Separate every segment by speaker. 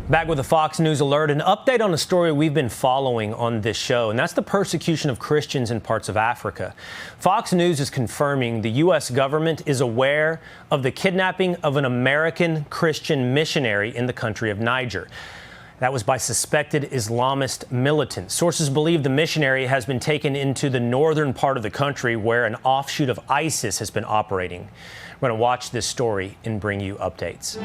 Speaker 1: Back with a Fox News alert, an update on a story we've been following on this show, and that's the persecution of Christians in parts of Africa. Fox News is confirming the U.S. government is aware of the kidnapping of an American Christian missionary in the country of Niger. That was by suspected Islamist militants. Sources believe the missionary has been taken into the northern part of the country where an offshoot of ISIS has been operating. We're going to watch this story and bring you updates.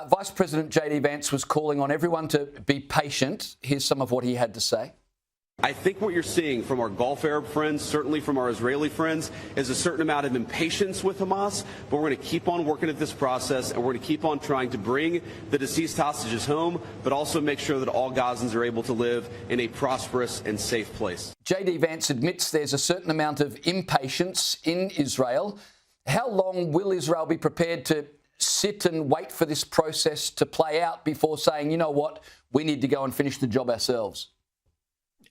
Speaker 2: Vice President J.D. Vance was calling on everyone to be patient. Here's some of what he had to say.
Speaker 3: I think what you're seeing from our Gulf Arab friends, certainly from our Israeli friends, is a certain amount of impatience with Hamas, but we're going to keep on working at this process, and we're going to keep on trying to bring the deceased hostages home, but also make sure that all Gazans are able to live in a prosperous and safe place.
Speaker 2: J.D. Vance admits there's a certain amount of impatience in Israel. How long will Israel be prepared to sit and wait for this process to play out before saying, you know what, we need to go and finish the job ourselves?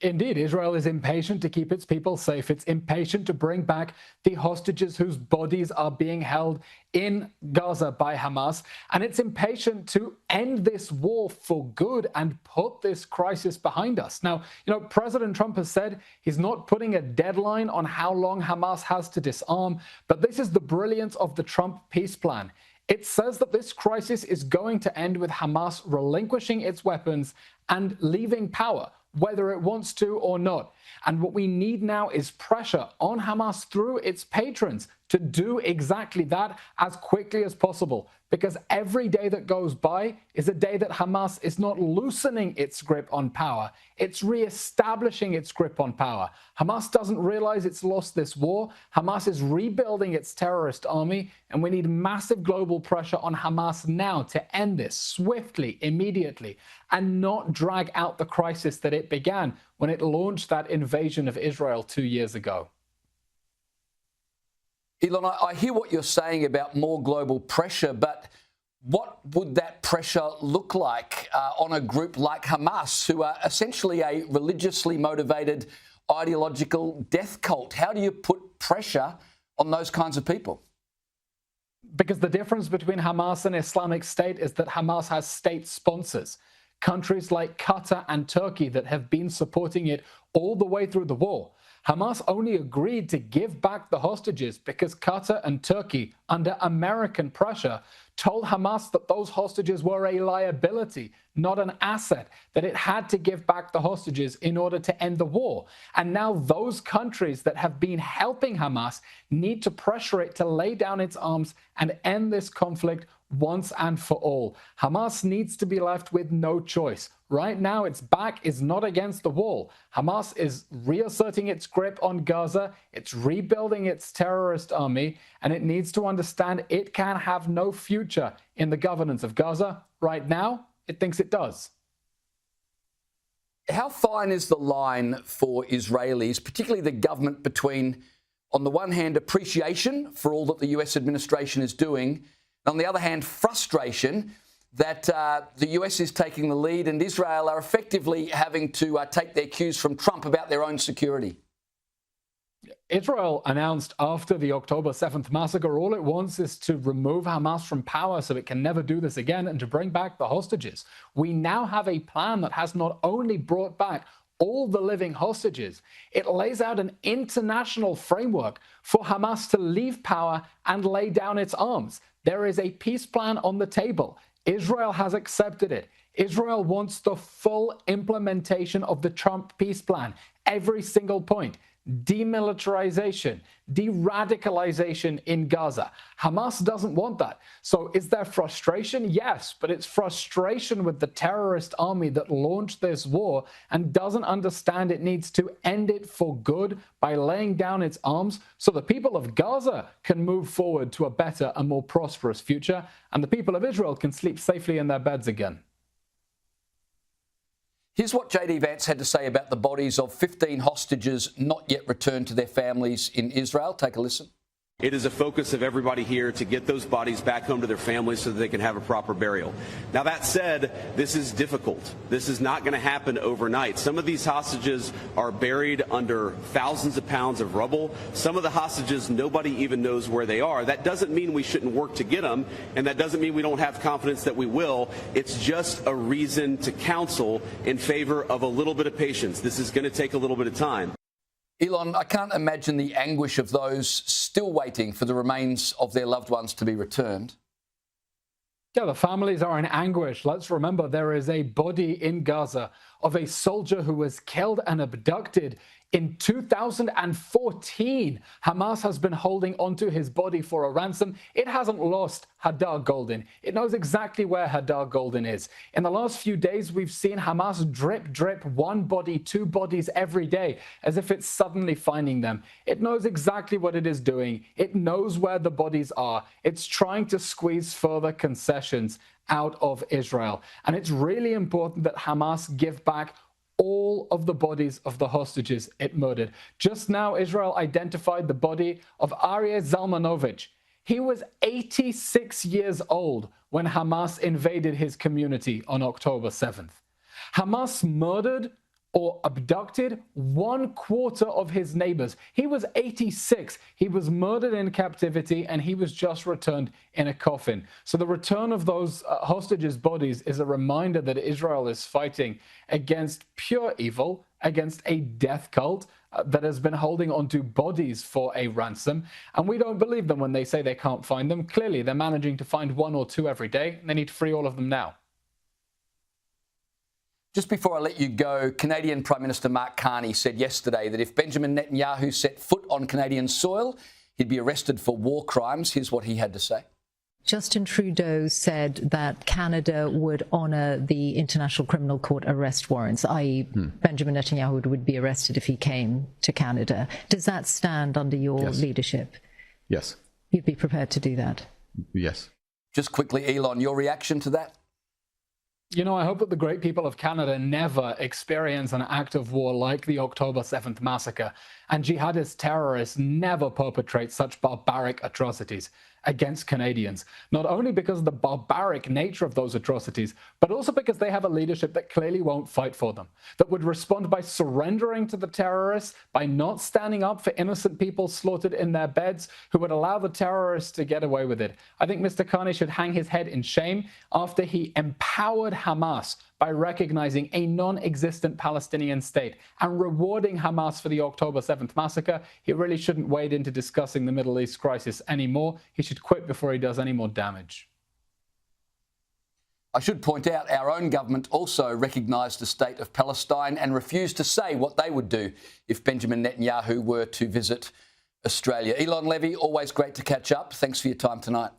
Speaker 4: Indeed, Israel is impatient to keep its people safe. It's impatient to bring back the hostages whose bodies are being held in Gaza by Hamas. And it's impatient to end this war for good and put this crisis behind us. Now, President Trump has said he's not putting a deadline on how long Hamas has to disarm, but this is the brilliance of the Trump peace plan. It says that this crisis is going to end with Hamas relinquishing its weapons and leaving power, whether it wants to or not. And what we need now is pressure on Hamas through its patrons to do exactly that as quickly as possible. Because every day that goes by is a day that Hamas is not loosening its grip on power. It's reestablishing its grip on power. Hamas doesn't realize it's lost this war. Hamas is rebuilding its terrorist army, and we need massive global pressure on Hamas now to end this swiftly, immediately, and not drag out the crisis that it began when it launched that invasion of Israel 2 years ago.
Speaker 2: Elon, I hear what you're saying about more global pressure, but what would that pressure look like on a group like Hamas, who are essentially a religiously motivated ideological death cult? How do you put pressure on those kinds of people?
Speaker 4: Because the difference between Hamas and Islamic State is that Hamas has state sponsors, countries like Qatar and Turkey that have been supporting it all the way through the war. Hamas only agreed to give back the hostages because Qatar and Turkey, under American pressure, told Hamas that those hostages were a liability, not an asset, that it had to give back the hostages in order to end the war. And now those countries that have been helping Hamas need to pressure it to lay down its arms and end this conflict once and for all. Hamas needs to be left with no choice. Right now, its back is not against the wall. Hamas is reasserting its grip on Gaza, it's rebuilding its terrorist army, and it needs to understand it can have no future in the governance of Gaza. Right now, it thinks it does.
Speaker 2: How fine is the line for Israelis, particularly the government, between, on the one hand, appreciation for all that the US administration is doing, and on the other hand, frustration that the US is taking the lead and Israel are effectively having to take their cues from Trump about their own security?
Speaker 4: Israel announced after the October 7th massacre, all it wants is to remove Hamas from power so it can never do this again and to bring back the hostages. We now have a plan that has not only brought back all the living hostages, it lays out an international framework for Hamas to leave power and lay down its arms. There is a peace plan on the table. Israel has accepted it. Israel wants the full implementation of the Trump peace plan, every single point. Demilitarization, de-radicalization in Gaza. Hamas doesn't want that. So is there frustration? Yes, but it's frustration with the terrorist army that launched this war and doesn't understand it needs to end it for good by laying down its arms so the people of Gaza can move forward to a better and more prosperous future, and the people of Israel can sleep safely in their beds again.
Speaker 2: Here's what JD Vance had to say about the bodies of 15 hostages not yet returned to their families in Israel. Take a listen.
Speaker 3: It is a focus of everybody here to get those bodies back home to their families so that they can have a proper burial. Now, that said, this is difficult. This is not going to happen overnight. Some of these hostages are buried under thousands of pounds of rubble. Some of the hostages, nobody even knows where they are. That doesn't mean we shouldn't work to get them, and that doesn't mean we don't have confidence that we will. It's just a reason to counsel in favor of a little bit of patience. This is going to take a little bit of time.
Speaker 2: Elon, I can't imagine the anguish of those still waiting for the remains of their loved ones to be returned.
Speaker 4: Yeah, the families are in anguish. Let's remember there is a body in Gaza of a soldier who was killed and abducted in 2014. Hamas has been holding onto his body for a ransom. It hasn't lost Hadar Goldin. It knows exactly where Hadar Goldin is. In the last few days, we've seen Hamas drip, one body, two bodies every day, as if it's suddenly finding them. It knows exactly what it is doing. It knows where the bodies are. It's trying to squeeze further concessions out of Israel. And it's really important that Hamas give back all of the bodies of the hostages it murdered. Just now, Israel identified the body of Aryeh Zalmanovich. He was 86 years old when Hamas invaded his community on October 7th. Hamas murdered or abducted 1/4 of his neighbors. He was 86. He was murdered in captivity and he was just returned in a coffin. So the return of those hostages' bodies is a reminder that Israel is fighting against pure evil, against a death cult that has been holding onto bodies for a ransom. And we don't believe them when they say they can't find them. Clearly, they're managing to find one or two every day, and they need to free all of them now.
Speaker 2: Just before I let you go, Canadian Prime Minister Mark Carney said yesterday that if Benjamin Netanyahu set foot on Canadian soil, he'd be arrested for war crimes. Here's what he had to say.
Speaker 5: Justin Trudeau said that Canada would honour the International Criminal Court arrest warrants, i.e. Benjamin Netanyahu would be arrested if he came to Canada. Does that stand under your leadership?
Speaker 6: Yes.
Speaker 5: You'd be prepared to do that?
Speaker 6: Yes.
Speaker 2: Just quickly, Elon, your reaction to that?
Speaker 4: You know, I hope that the great people of Canada never experience an act of war like the October 7th massacre, and jihadist terrorists never perpetrate such barbaric atrocities against Canadians, not only because of the barbaric nature of those atrocities, but also because they have a leadership that clearly won't fight for them, that would respond by surrendering to the terrorists, by not standing up for innocent people slaughtered in their beds, who would allow the terrorists to get away with it. I think Mr. Carney should hang his head in shame after he empowered Hamas by recognizing a non-existent Palestinian state and rewarding Hamas for the October 7th massacre. He really shouldn't wade into discussing the Middle East crisis anymore. He should quit before he does any more damage.
Speaker 2: I should point out our own government also recognised the state of Palestine and refused to say what they would do if Benjamin Netanyahu were to visit Australia. Elon Levy, always great to catch up. Thanks for your time tonight.